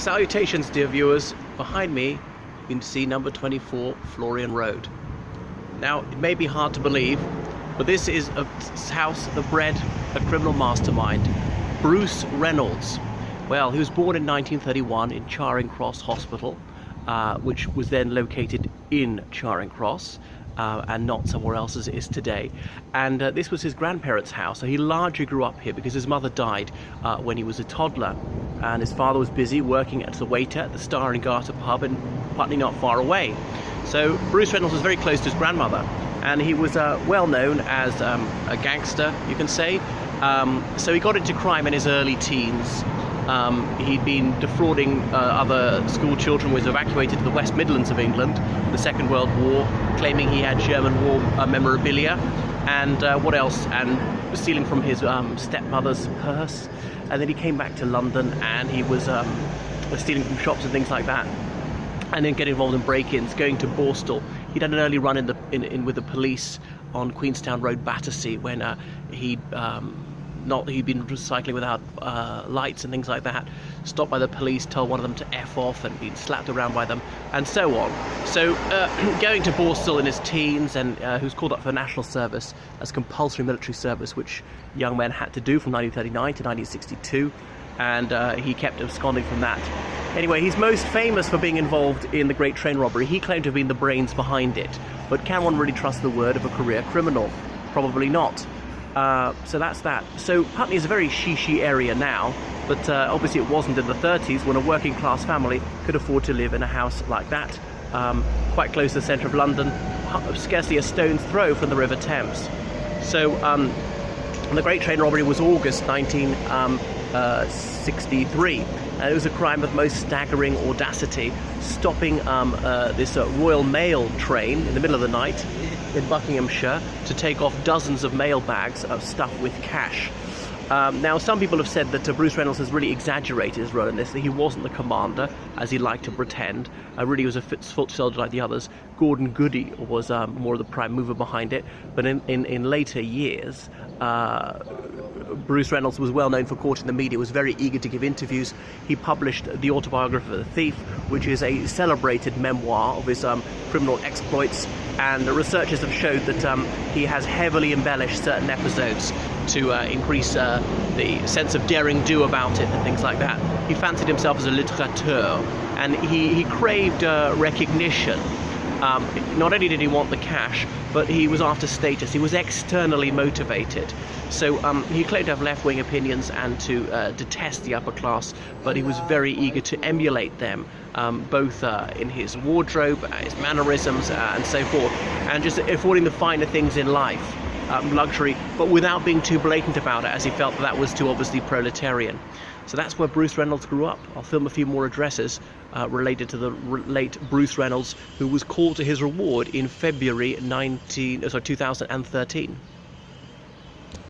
Salutations, dear viewers. Behind me, you can see number 24 Florian Road. Now, it may be hard to believe, but this is a house that bred a criminal mastermind, Bruce Reynolds. Well, he was born in 1931 in Charing Cross Hospital, which was then located in Charing Cross, and not somewhere else as it is today. And this was his grandparents' house, so he largely grew up here because his mother died when he was a toddler, and his father was busy working as a waiter at the Star and Garter pub in Putney, not far away. So Bruce Reynolds was very close to his grandmother, and he was well known as a gangster, you can say. So he got into crime in his early teens. He'd been defrauding other school children, was evacuated to the West Midlands of England in the Second World War, claiming he had German war memorabilia, and what else, and stealing from his stepmother's purse. And then he came back to London, and he was stealing from shops and things like that, and then getting involved in break-ins, going to Borstal. He'd had an early run with the police on Queenstown Road, Battersea, when he'd been cycling without lights and things like that, stopped by the police, told one of them to F off, and been slapped around by them, and so on. So going to Borstal in his teens, and he was called up for national service as compulsory military service, which young men had to do from 1939 to 1962, and he kept absconding from that. Anyway, he's most famous for being involved in the Great Train Robbery. He claimed to have been the brains behind it, but can one really trust the word of a career criminal? Probably not. So that's that. So Putney is a very she area now, but obviously it wasn't in the 30s, when a working class family could afford to live in a house like that, quite close to the centre of London, scarcely a stone's throw from the River Thames. So the Great Train Robbery was August 1963. It was a crime of most staggering audacity, stopping this Royal Mail train in the middle of the night in Buckinghamshire to take off dozens of mail bags stuffed with cash. Now, some people have said that Bruce Reynolds has really exaggerated his role in this, that he wasn't the commander, as he liked to pretend. Really was a foot soldier like the others. Gordon Goody was more of the prime mover behind it. But in later years, Bruce Reynolds was well known for courting the media, was very eager to give interviews. He published The Autobiography of the Thief, which is a celebrated memoir of his criminal exploits, and the researchers have showed that he has heavily embellished certain episodes to increase the sense of daring-do about it and things like that. He fancied himself as a littérateur, and he craved recognition. Not only did he want the cash, but he was after status. He was externally motivated. So he claimed to have left-wing opinions and to detest the upper class, but he was very eager to emulate them, both in his wardrobe, his mannerisms, and so forth, and just affording the finer things in life, luxury, but without being too blatant about it, as he felt that was too obviously proletarian. So that's where Bruce Reynolds grew up. I'll film a few more addresses related to the late Bruce Reynolds, who was called to his reward in February 2013.